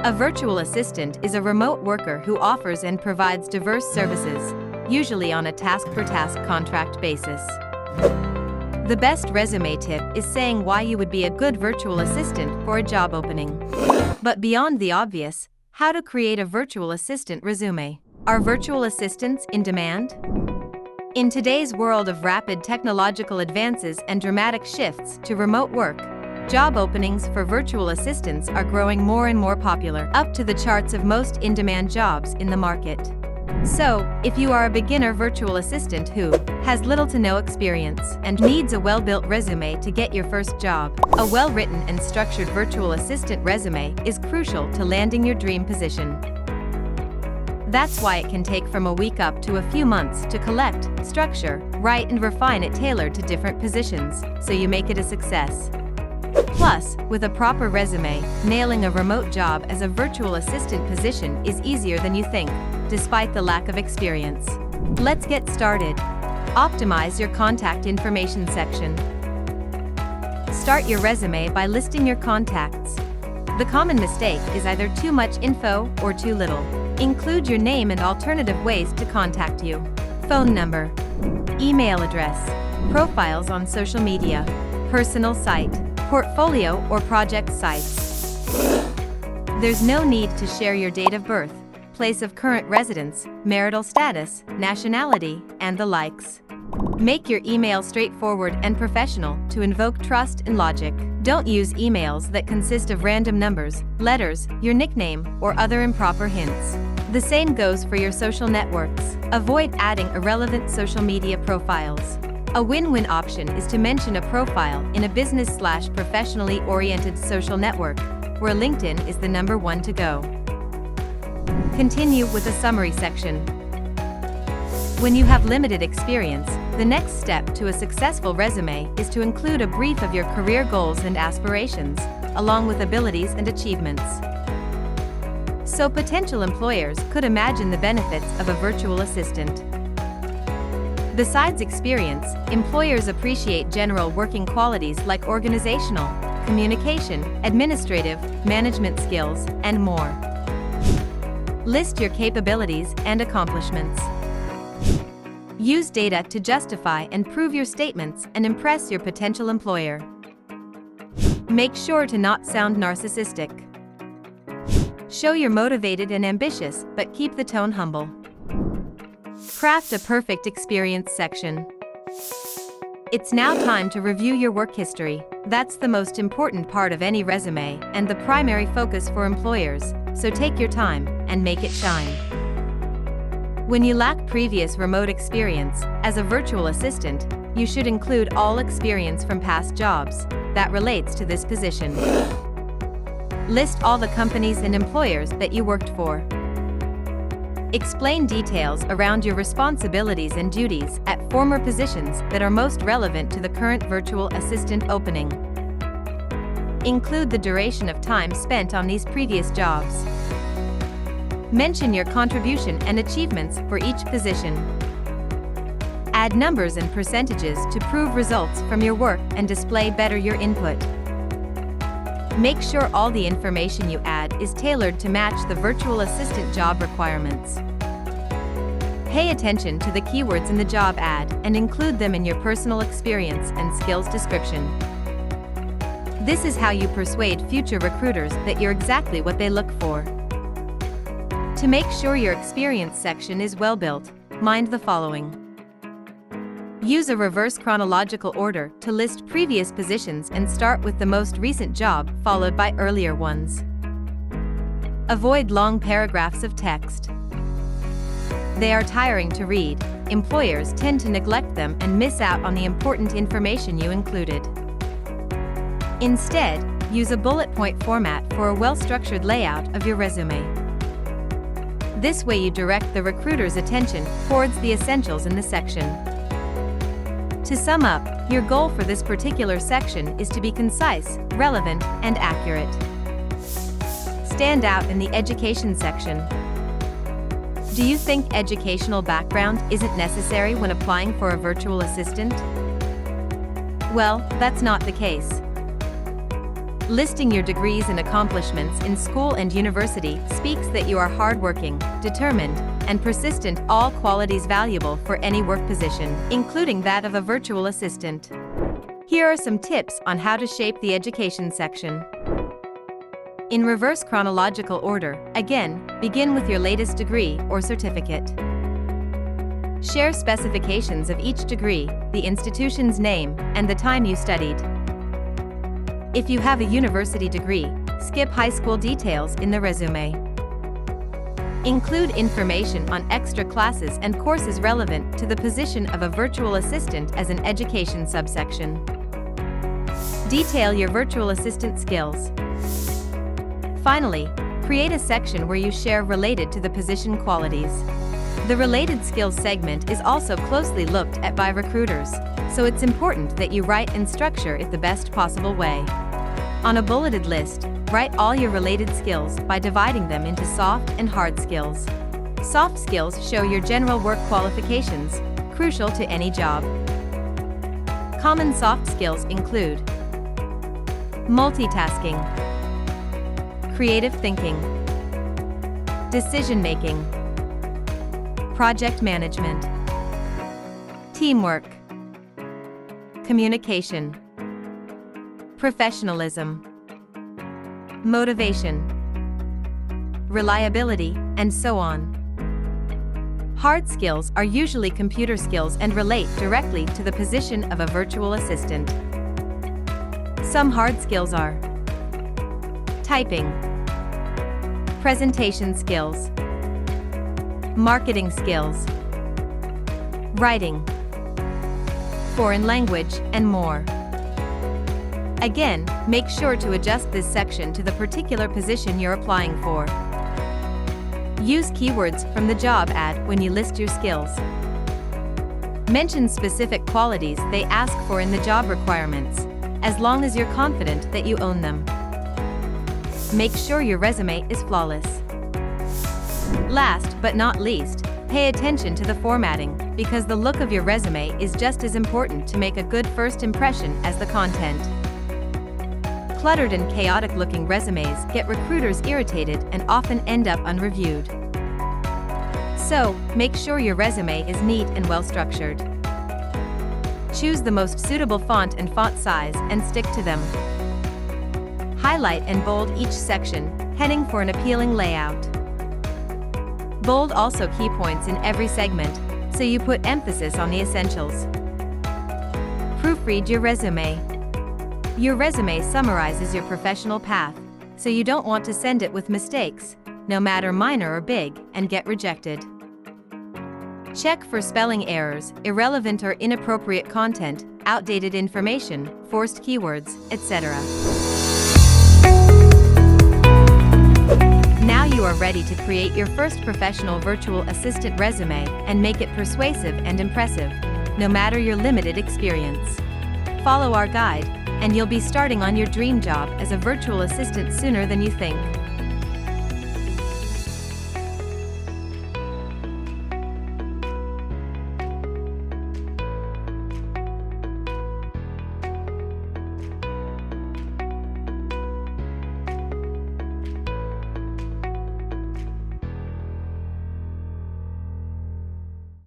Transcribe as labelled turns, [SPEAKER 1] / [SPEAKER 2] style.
[SPEAKER 1] A virtual assistant is a remote worker who offers and provides diverse services, usually on a task-per-task contract basis. The best resume tip is saying why you would be a good virtual assistant for a job opening. But beyond the obvious, how to create a virtual assistant resume. Are virtual assistants in demand? In today's world of rapid technological advances and dramatic shifts to remote work, job openings for virtual assistants are growing more and more popular, up to the charts of most in-demand jobs in the market. So, if you are a beginner virtual assistant who has little to no experience and needs a well-built resume to get your first job, a well-written and structured virtual assistant resume is crucial to landing your dream position. That's why it can take from a week up to a few months to collect, structure, write and refine it tailored to different positions, so you make it a success. Plus, with a proper resume, nailing a remote job as a virtual assistant position is easier than you think, despite the lack of experience. Let's get started. Optimize your contact information section. Start your resume by listing your contacts. The common mistake is either too much info or too little. Include your name and alternative ways to contact you. Phone number, email address, profiles on social media, personal site, portfolio or project sites. There's no need to share your date of birth, place of current residence, marital status, nationality, and the likes. Make your email straightforward and professional to invoke trust and logic. Don't use emails that consist of random numbers, letters, your nickname, or other improper hints. The same goes for your social networks. Avoid adding irrelevant social media profiles. A win-win option is to mention a profile in a business/professionally oriented social network, where LinkedIn is the number one to go. Continue with a summary section. When you have limited experience, the next step to a successful resume is to include a brief of your career goals and aspirations, along with abilities and achievements. So potential employers could imagine the benefits of a virtual assistant. Besides experience, employers appreciate general working qualities like organizational, communication, administrative, management skills, and more. List your capabilities and accomplishments. Use data to justify and prove your statements and impress your potential employer. Make sure to not sound narcissistic. Show you're motivated and ambitious, but keep the tone humble. Craft a perfect experience section. It's now time to review your work history. That's the most important part of any resume and the primary focus for employers, so take your time and make it shine. When you lack previous remote experience, as a virtual assistant, you should include all experience from past jobs that relates to this position. List all the companies and employers that you worked for. Explain details around your responsibilities and duties at former positions that are most relevant to the current virtual assistant opening. Include the duration of time spent on these previous jobs. Mention your contribution and achievements for each position. Add numbers and percentages to prove results from your work and display better your input. Make sure all the information you add is tailored to match the virtual assistant job requirements. Pay attention to the keywords in the job ad and include them in your personal experience and skills description. This is how you persuade future recruiters that you're exactly what they look for. To make sure your experience section is well built, mind the following. Use a reverse chronological order to list previous positions and start with the most recent job followed by earlier ones. Avoid long paragraphs of text. They are tiring to read. Employers tend to neglect them and miss out on the important information you included. Instead, use a bullet point format for a well-structured layout of your resume. This way you direct the recruiter's attention towards the essentials in the section. To sum up, your goal for this particular section is to be concise, relevant, and accurate. Stand out in the education section. Do you think educational background isn't necessary when applying for a virtual assistant? Well, that's not the case. Listing your degrees and accomplishments in school and university speaks that you are hardworking, determined, and persistent, all qualities valuable for any work position, including that of a virtual assistant. Here are some tips on how to shape the education section. In reverse chronological order, again, begin with your latest degree or certificate. Share specifications of each degree, the institution's name, and the time you studied. If you have a university degree, skip high school details in the resume. Include information on extra classes and courses relevant to the position of a virtual assistant as an education subsection. Detail your virtual assistant skills. Finally, create a section where you share related to the position qualities. The related skills segment is also closely looked at by recruiters, so it's important that you write and structure it the best possible way. On a bulleted list, write all your related skills by dividing them into soft and hard skills. Soft skills show your general work qualifications, crucial to any job. Common soft skills include multitasking, creative thinking, decision-making, project management, teamwork, communication, professionalism, motivation, reliability, and so on. Hard skills are usually computer skills and relate directly to the position of a virtual assistant. Some hard skills are typing, presentation skills, marketing skills, writing, foreign language, and more. Again, make sure to adjust this section to the particular position you're applying for. Use keywords from the job ad when you list your skills. Mention specific qualities they ask for in the job requirements, as long as you're confident that you own them. Make sure your resume is flawless. Last but not least, pay attention to the formatting, because the look of your resume is just as important to make a good first impression as the content. Cluttered and chaotic-looking resumes get recruiters irritated and often end up unreviewed. So, make sure your resume is neat and well-structured. Choose the most suitable font and font size and stick to them. Highlight and bold each section, heading for an appealing layout. Bold also key points in every segment, so you put emphasis on the essentials. Proofread your resume. Your resume summarizes your professional path, so you don't want to send it with mistakes, no matter minor or big, and get rejected. Check for spelling errors, irrelevant or inappropriate content, outdated information, forced keywords, etc. Now you are ready to create your first professional virtual assistant resume and make it persuasive and impressive, no matter your limited experience. Follow our guide, and you'll be starting on your dream job as a virtual assistant sooner than you think.